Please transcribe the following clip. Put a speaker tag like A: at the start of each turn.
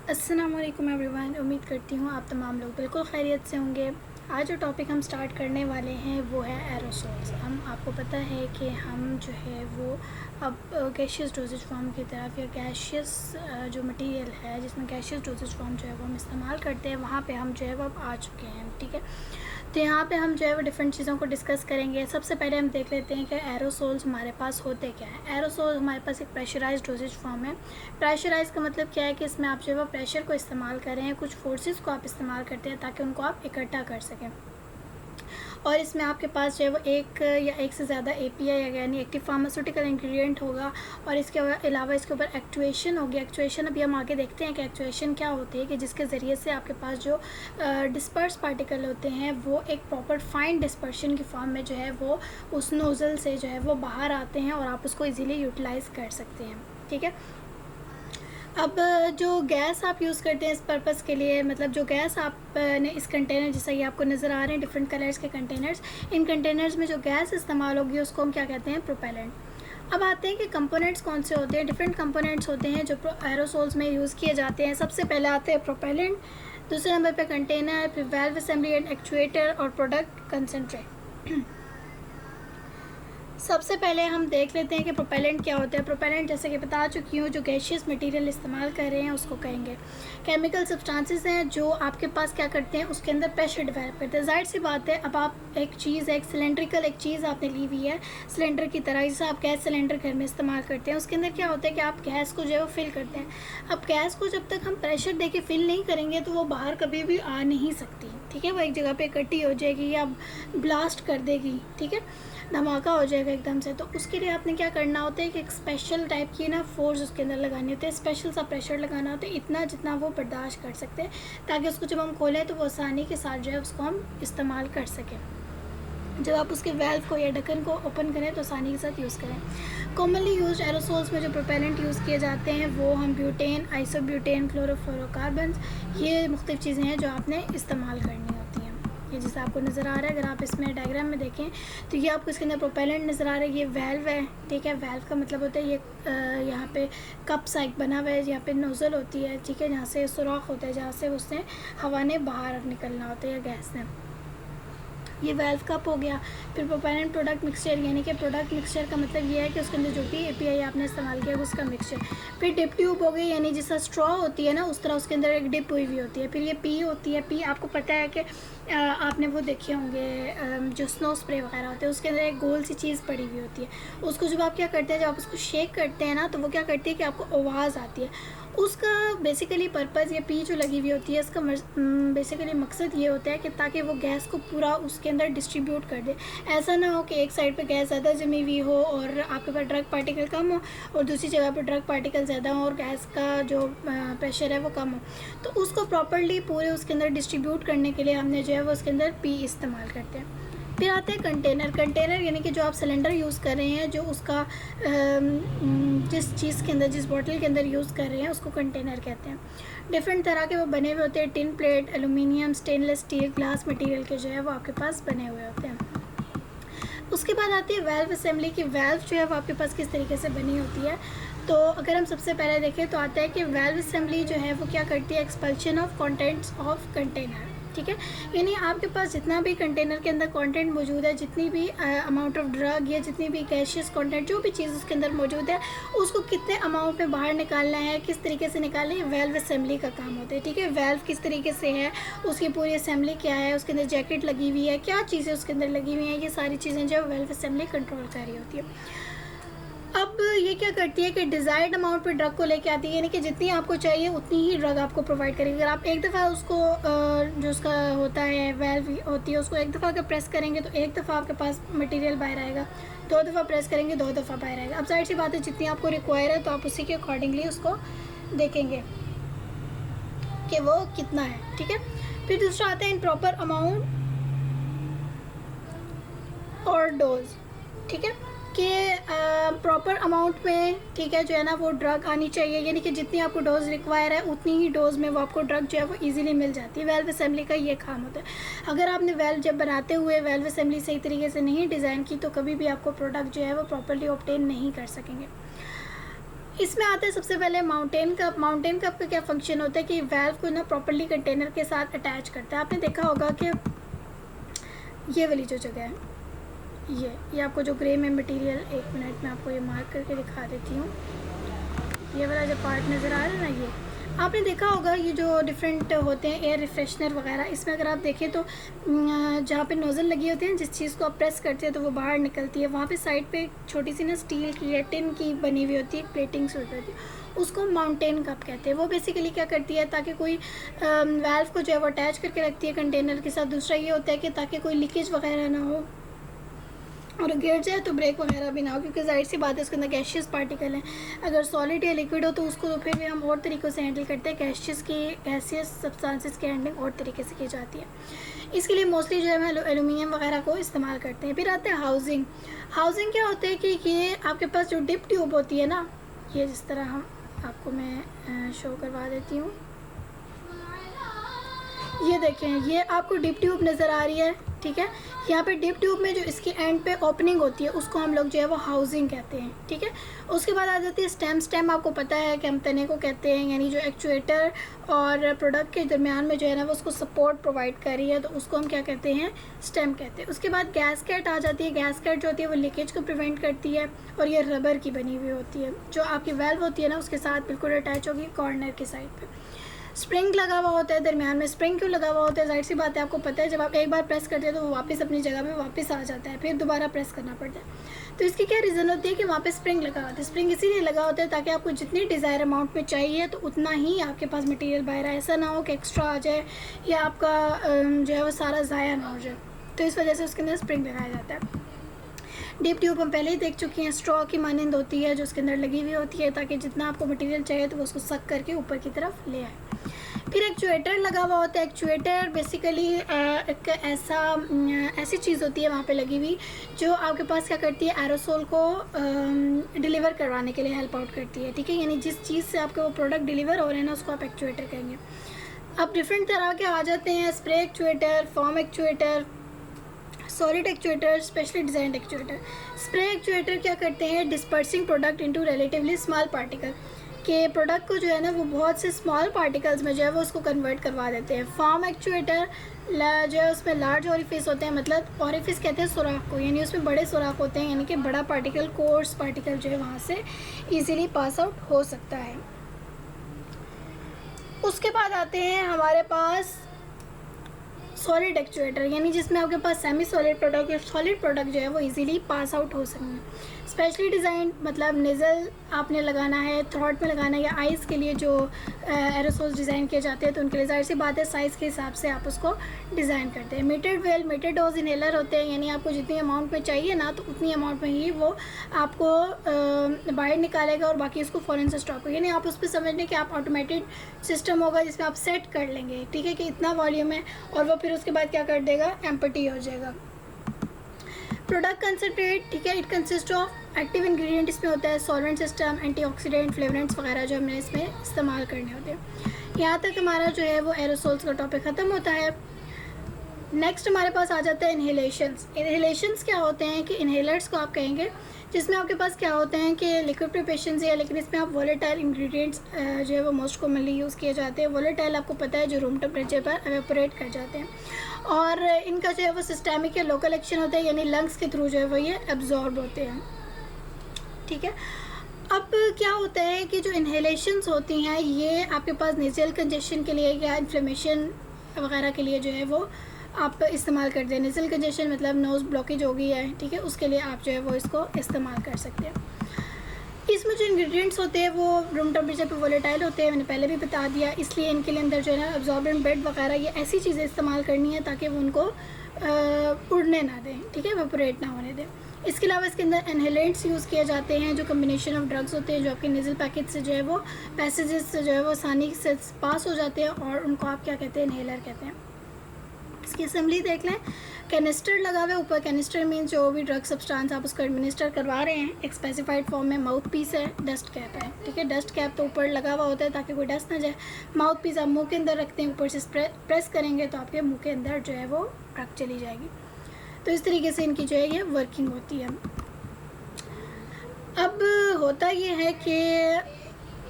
A: अस्सलाम वालेकुम एवरीवन। उम्मीद करती हूँ आप तमाम लोग बिल्कुल खैरियत से होंगे। आज जो टॉपिक हम स्टार्ट करने वाले हैं वो है एरोसोल्स। हम आपको पता है कि हम जो है वो अब गैशियस डोजेज फॉर्म की तरफ या गैशियस जो मटेरियल है जिसमें गैशियस डोजेज फॉर्म जो है वो हम इस्तेमाल करते हैं, वहाँ पे हम जो है वो अब आ चुके हैं। ठीक है, तो यहाँ पे हम जो है वो डिफरेंट चीज़ों को डिस्कस करेंगे। सबसे पहले हम देख लेते हैं कि एरोसोल्स हमारे पास होते क्या है। एरोसोल हमारे पास एक प्रेशराइज्ड डोजेज फॉर्म है। प्रेशराइज का मतलब क्या है कि इसमें आप जो है वो प्रेशर को इस्तेमाल कर रहे हैं, कुछ फोर्सेस को आप इस्तेमाल करते हैं ताकि उनको आप इकट्ठा कर सकें। और इसमें आपके पास जो है वो एक या एक से ज़्यादा एपीआई यानी एक्टिव फार्मास्यूटिकल इंग्रेडिएंट होगा। और इसके अलावा इसके ऊपर एक्चुएशन होगी। एक्चुएशन अभी हम आगे देखते हैं कि एक्चुएशन क्या होती है, कि जिसके ज़रिए से आपके पास जो डिस्पर्स पार्टिकल होते हैं वो एक प्रॉपर फाइन डिस्पर्शन की फॉर्म में जो है वो उस नोज़ल से जो है वो बाहर आते हैं और आप उसको ईज़िली यूटिलाइज़ कर सकते हैं। ठीक है, अब जो गैस आप यूज़ करते हैं इस पर्पज़ के लिए, मतलब जो गैस आपने इस कंटेनर, जैसा ये आपको नज़र आ रहे हैं डिफरेंट कलर्स के कंटेनर्स, इन कंटेनर्स में जो गैस इस्तेमाल होगी उसको हम क्या कहते हैं, प्रोपेलेंट। अब आते हैं कि कंपोनेंट्स कौन से होते हैं। डिफरेंट कंपोनेंट्स होते हैं जो एरोसोल्स में यूज़ किए जाते हैं। सबसे पहले आते हैं प्रोपेलेंट, दूसरे नंबर पे कंटेनर, फिर वाल्व असेंबली एंड एक्चुएटर और प्रोडक्ट कंसनट्रेट। सबसे पहले हम देख लेते हैं कि प्रोपेलेंट क्या होता है। प्रोपेलेंट जैसे कि बता चुकी हूँ, जो गैशियस मटेरियल इस्तेमाल कर रहे हैं उसको कहेंगे। केमिकल सब्सटेंसेस हैं जो आपके पास क्या करते हैं, उसके अंदर प्रेशर डेवलप करते हैं। जाहिर सी बात है, अब आप एक चीज़, एक सिलेंड्रिकल एक चीज़ आपने ली हुई है सिलेंडर की तरह, जैसे आप गैस सिलेंडर घर में इस्तेमाल करते हैं, उसके अंदर क्या होता है कि आप गैस को जो है वो फिल करते हैं। अब गैस को जब तक हम प्रेशर दे के फिल नहीं करेंगे तो वो बाहर कभी भी आ नहीं सकती। ठीक है, वो एक जगह पे इकट्ठी हो जाएगी या ब्लास्ट कर देगी। ठीक है, धमाका हो जाएगा एकदम से। तो उसके लिए आपने क्या करना होता है कि एक स्पेशल टाइप की ना फोर्स उसके अंदर लगानी होती है, स्पेशल सा प्रेशर लगाना होता है, इतना जितना वो बर्दाश्त कर सकते हैं, ताकि उसको जब हम खोलें तो वो आसानी के साथ जो है उसको हम इस्तेमाल कर सकें। जब आप उसके वेल्व को या ढक्कन को ओपन करें तो आसानी के साथ यूज़ करें। कॉमनली यूज एरोसोल्स में जो प्रोपेलेंट यूज़ किए जाते हैं वो हम ब्यूटेन, आइसोब्यूटेन, क्लोरोफ्लोरोकार्बन, ये मुख्तलिफ चीज़ें हैं जो आपने इस्तेमाल करनी होती हैं। ये जैसे आपको नज़र आ रहा है, अगर आप इसमें डायग्राम में देखें तो ये आपको इसके अंदर प्रोपेलेंट नज़र आ रहा है, ये वेल्व है। ठीक है, वेल्व का मतलब होता है ये यहाँ पे कप सा एक बना हुआ है, यहाँ पे नोज़ल होती है। ठीक है, जहाँ से सुराख होता है, जहाँ से उससे हवा ने बाहर निकलना होता है या गैस ने। ये वेल्व कप हो गया। फिर प्रोपेलेंट प्रोडक्ट मिक्सचर, यानी कि प्रोडक्ट मिक्सचर का मतलब ये है कि उसके अंदर जो भी एपीआई आपने इस्तेमाल किया उसका मिक्सचर। फिर डिप ट्यूब हो गई, यानी जैसा स्ट्रॉ होती है ना उस तरह उसके अंदर एक डिप हुई हुई होती है। फिर ये पी होती है। पी आपको पता है कि आपने वो देखे होंगे जो स्नो स्प्रे वगैरह होते हैं, उसके अंदर एक गोल सी चीज़ पड़ी हुई होती है। उसको जब आप क्या करते हैं, जब आप उसको शेक करते हैं ना, तो वो क्या करती है कि आपको आवाज़ आती है। उसका बेसिकली पर्पज़, ये पी जो लगी हुई होती है इसका बेसिकली मकसद ये होता है कि ताकि वो गैस को पूरा उसके अंदर डिस्ट्रीब्यूट कर दे। ऐसा ना हो कि एक साइड पे गैस ज़्यादा जमी हुई हो और आपके पास ड्रग पार्टिकल कम हो और दूसरी जगह पे ड्रग पार्टिकल ज़्यादा हो और गैस का जो प्रेशर है वो कम हो। तो उसको प्रॉपर्ली पूरे उसके अंदर डिस्ट्रीब्यूट करने के लिए हमने जो है वो उसके अंदर पी इस्तेमाल करते हैं। फिर आते हैं कंटेनर। कंटेनर यानी कि जो आप सिलेंडर यूज़ कर रहे हैं, जो उसका जिस चीज़ के अंदर, जिस बॉटल के अंदर यूज़ कर रहे हैं उसको कंटेनर कहते हैं। डिफरेंट तरह के वो बने हुए होते हैं, tin plate, aluminium, stainless steel, glass material के जो है वो आपके पास बने हुए होते हैं। उसके बाद आती है वेल्व असेंबली की। वेल्व जो है वो आपके पास किस तरीके से बनी होती है। तो अगर हम सबसे पहले देखें तो आता है कि वेल्व असेंबली जो है वो क्या करती है, expulsion of contents of container. ठीक है, यानी आपके पास जितना भी कंटेनर के अंदर कंटेंट मौजूद है, जितनी भी अमाउंट ऑफ ड्रग या जितनी भी गैशियस कंटेंट जो भी चीज़ उसके अंदर मौजूद है, उसको कितने अमाउंट में बाहर निकालना है, किस तरीके से निकालना है, वेल्व असेंबली का काम होता है। ठीक है, वेल्व किस तरीके से है, उसकी पूरी असेंबली क्या है, उसके अंदर जैकेट लगी हुई है, क्या चीज़ें उसके अंदर लगी हुई हैं, ये सारी चीज़ें जो वेल्व असेंबली कंट्रोल कर रही होती है। अब ये क्या करती है कि डिज़ायर्ड अमाउंट पे ड्रग को लेके आती है, यानी कि जितनी आपको चाहिए उतनी ही ड्रग आपको प्रोवाइड करेगी। अगर आप एक दफ़ा उसको जो उसका होता है वेल्व होती है उसको एक दफ़ा अगर प्रेस करेंगे तो एक दफ़ा आपके पास मटेरियल बाहर आएगा, दो दफ़ा प्रेस करेंगे दो दफ़ा बाहर आएगा। अब जाहिर सी बात है जितनी आपको रिक्वायर है तो आप उसी के अकॉर्डिंगली उसको देखेंगे कि वो कितना है। ठीक है, फिर दूसरा आता है इन प्रॉपर अमाउंट और डोज। ठीक है, कि प्रॉपर अमाउंट में, ठीक है, जो है ना वो ड्रग आनी चाहिए, यानी कि जितनी आपको डोज रिक्वायर है उतनी ही डोज में वो आपको ड्रग जो है वो इजीली मिल जाती है। वेल्व असेंबली का ये काम होता है। अगर आपने वेल्व जब बनाते हुए वेल्व असेंबली सही तरीके से नहीं डिज़ाइन की तो कभी भी आपको प्रोडक्ट जो है वो प्रॉपरली ऑब्टेन नहीं कर सकेंगे। इसमें आता है सबसे पहले माउंटेन कप। माउंटेन कप का क्या फंक्शन होता है कि वेल्व को ना प्रॉपर्ली कंटेनर के साथ अटैच करता है। आपने देखा होगा कि ये वाली जो जगह है, ये आपको जो ग्रे में मटेरियल, 1 मिनट में आपको ये मार्क करके दिखा देती हूँ। ये वाला जो पार्ट नज़र आ रहा है ना, ये आपने देखा होगा, ये जो डिफरेंट होते हैं एयर रिफ्रेशनर वगैरह, इसमें अगर आप देखें तो जहाँ पे नोज़ल लगी होती है, जिस चीज़ को आप प्रेस करते हैं तो वो बाहर निकलती है, वहाँ पे साइड पे छोटी सी ना स्टील की या टिन की बनी हुई होती है, प्लेटिंग्स होती है, उसको माउंटेन कप कहते हैं। वो बेसिकली क्या करती है, ताकि कोई वाल्व को जो है वो अटैच करके रखती है कंटेनर के साथ। दूसरा ये होता है कि ताकि कोई लीकेज वगैरह ना हो और गिर जाए तो ब्रेक वगैरह भी ना हो, क्योंकि जाहिर सी बात है उसके अंदर गैशियस पार्टिकल हैं। अगर सॉलिड या लिक्विड हो तो उसको तो फिर भी हम और तरीक़ों से हैंडल करते हैं। गैसियस सब्सटेंसेस की हैंडलिंग और तरीके से की जाती है। इसके लिए मोस्टली जो है हम एलुमिनियम वगैरह को इस्तेमाल करते हैं। फिर आते हैं हाउसिंग। हाउसिंग क्या होता है कि ये आपके पास जो डिप ट्यूब होती है ना, ये जिस तरह हम आपको मैं शो करवा देती हूँ, ये देखें, ये आपको डिप ट्यूब नज़र आ रही है, ठीक है। यहाँ पे डिप ट्यूब में जो इसकी एंड पे ओपनिंग होती है उसको हम लोग जो है वो हाउसिंग कहते हैं, ठीक है। उसके बाद आ जाती है स्टेम। स्टेम आपको पता है कि हम तने को कहते हैं, यानी जो एक्चुएटर और प्रोडक्ट के दरमियान में जो है ना वो उसको सपोर्ट प्रोवाइड कर रही है, तो उसको हम क्या कहते हैं, स्टेम कहते हैं। उसके बाद गैसकेट आ जाती है। गैसकेट जो होती है वो लीकेज को प्रिवेंट करती है और ये रबर की बनी हुई होती है, जो आपकी वेल्व होती है ना उसके साथ बिल्कुल अटैच होगी कॉर्नर की साइड पर। स्प्रिंग लगा हुआ होता है दरमियान में। स्प्रिंग क्यों लगा हुआ होता है, जाहिर सी बात है आपको पता है, जब आप एक बार प्रेस करते हैं तो वो वापस अपनी जगह पे वापस आ जाता है, फिर दोबारा प्रेस करना पड़ता है। तो इसकी क्या रीज़न होती है कि वहाँ पे स्प्रिंग लगा होता है। स्प्रिंग इसीलिए लगा होता है ताकि आपको जितनी डिज़ायर अमाउंट में चाहिए तो उतना ही आपके पास मटेरियल बाहर आए, ऐसा ना हो कि एक्स्ट्रा आ जाए या आपका जो है वो सारा ज़ाया ना हो जाए। तो इस वजह से उसके अंदर स्प्रिंग लगाया जाता है। डीप ट्यूब हम पहले ही देख चुके हैं, स्ट्रॉ की मानंद होती है जो उसके अंदर लगी हुई होती है, ताकि जितना आपको मटेरियल चाहिए तो वो उसको सक करके ऊपर की तरफ ले आए। फिर एक्चुएटर लगा हुआ होता है। एक्चुएटर बेसिकली एक ऐसी चीज़ होती है वहाँ पे लगी हुई जो आपके पास क्या करती है, एरोसोल को डिलीवर करवाने के लिए हेल्प आउट करती है, ठीक है। यानी जिस चीज़ से आपके वो प्रोडक्ट डिलीवर हो रहे हैं ना उसको आप एक्चुएटर कहेंगे। अब डिफरेंट तरह के आ जाते हैं, spray actuator, form actuator, solid actuator, specially designed actuator. Spray actuator क्या करते हैं, dispersing product into relatively small particle, के प्रोडक्ट को जो है ना वो बहुत से स्मॉल पार्टिकल्स में जो है वो उसको कन्वर्ट करवा देते हैं। फॉर्म एक्चुएटर जो है उसमें लार्ज ऑरिफिस होते हैं, मतलब ऑरिफिस कहते हैं सुराख को, यानी उसमें बड़े सुराख होते हैं, यानी कि बड़ा पार्टिकल, कोर्स पार्टिकल जो है वहाँ से ईज़िली पास आउट हो सकता है। उसके बाद आते हैं हमारे पास सॉलिड एक्चुएटर, यानी जिसमें आपके पास सेमी सॉलिड प्रोडक्ट या सॉलिड प्रोडक्ट जो है वो इजीली पास आउट हो सकें। स्पेशली डिज़ाइन, मतलब नेज़ल आपने लगाना है, थ्रॉट में लगाना है, या आइज़ के लिए जो एरोसोल्स डिज़ाइन किए जाते हैं तो उनके लिए जाहिर सी बात है साइज़ के हिसाब से आप उसको डिज़ाइन करते हैं। Meted well, meted dose inhaler होते हैं, यानी आपको जितनी अमाउंट में चाहिए ना तो उतनी अमाउंट में ही वो आपको बाहर निकालेगा और बाकी उसको फ़ौरन से स्टॉक होगा। यानी आप उस पर समझ लें कि आप ऑटोमेटेड सिस्टम होगा जिसमें आप सेट कर लेंगे, ठीक है, कि इतना वॉल्यूम है, और वो फिर उसके बाद क्या कर देगा, एम्प्टी हो जाएगा। प्रोडक्ट कंसनट्रेट, ठीक है, it consist of active ingredient, इसमें होता है सॉल्वेंट सिस्टम, एंटीऑक्सीडेंट, फ्लेवरेंट्स वगैरह जो हमने इसमें इस्तेमाल करने होते हैं। यहाँ तक हमारा जो है वो एरोसोल्स का टॉपिक ख़त्म होता है। नेक्स्ट हमारे पास आ जाता है इन्हेलेशंस। इन्हेलेशंस क्या होते हैं कि इन्हेलर्स को आप कहेंगे जिसमें आपके पास क्या होते हैं कि लिक्विड प्रिपरेशन से, लेकिन इसमें आप वोलेटाइल इंग्रेडिएंट्स जो है वो मोस्ट कॉमनली यूज़ किए जाते हैं। वोलेटाइल आपको पता है जो रूम टेम्परेचर पर एवेपोरेट कर जाते हैं, और इनका जो है वो सिस्टेमिक या लोकल एक्शन होता है, यानी लंग्स के थ्रू जो है वो ये एब्जॉर्ब होते हैं, ठीक है। अब क्या होता है कि जो इन्हेलेशंस होती हैं ये आपके पास नेज़ल कंजेशन के लिए या इन्फ्लेमेशन वगैरह के लिए जो है वो आप इस्तेमाल करते हैं। नेज़ल कंजेशन मतलब नोज़ ब्लॉकेज हो गई है, ठीक है, उसके लिए आप जो है वो इसको इस्तेमाल कर सकते हैं। इसमें जो इंग्रेडिएंट्स होते हैं वो रूम टेम्परेचर पे वोलेटाइल होते हैं, मैंने पहले भी बता दिया, इसलिए इनके लिए अंदर जो है ना एब्जॉर्बेंट बेड वगैरह ये ऐसी चीज़ें इस्तेमाल करनी है ताकि वो उनको उड़ने ना दें, ठीक है, एवेपोरेट ना होने दें। इसके अलावा इसके अंदर इनहेलेंट्स यूज़ किए जाते हैं जो कम्बिनेशन ऑफ ड्रग्स होते हैं जो आपके नेज़ल पैकेज से जो है वो पैसेजेस से जो है वो आसानी से पास हो जाते हैं, और उनको आप क्या कहते हैं, इनहेलर कहते हैं। इसकी असेंबली देख लें, कैनिस्टर लगा हुआ है ऊपर। कैनिस्टर मीन्स जो भी ड्रग सब्सटेंस आप उसको एडमिनिस्टर करवा रहे हैं, एक स्पेसिफाइड फॉर्म में। माउथ पीस है, डस्ट कैप है, ठीक है, डस्ट कैप तो ऊपर लगा हुआ होता है ताकि कोई डस्ट ना जाए। माउथ पीस आप मुंह के अंदर रखते हैं, ऊपर से प्रेस करेंगे तो आपके मुंह के अंदर जो है वो ड्रग चली जाएगी। तो इस तरीके से इनकी जो है ये वर्किंग होती है। अब होता ये है कि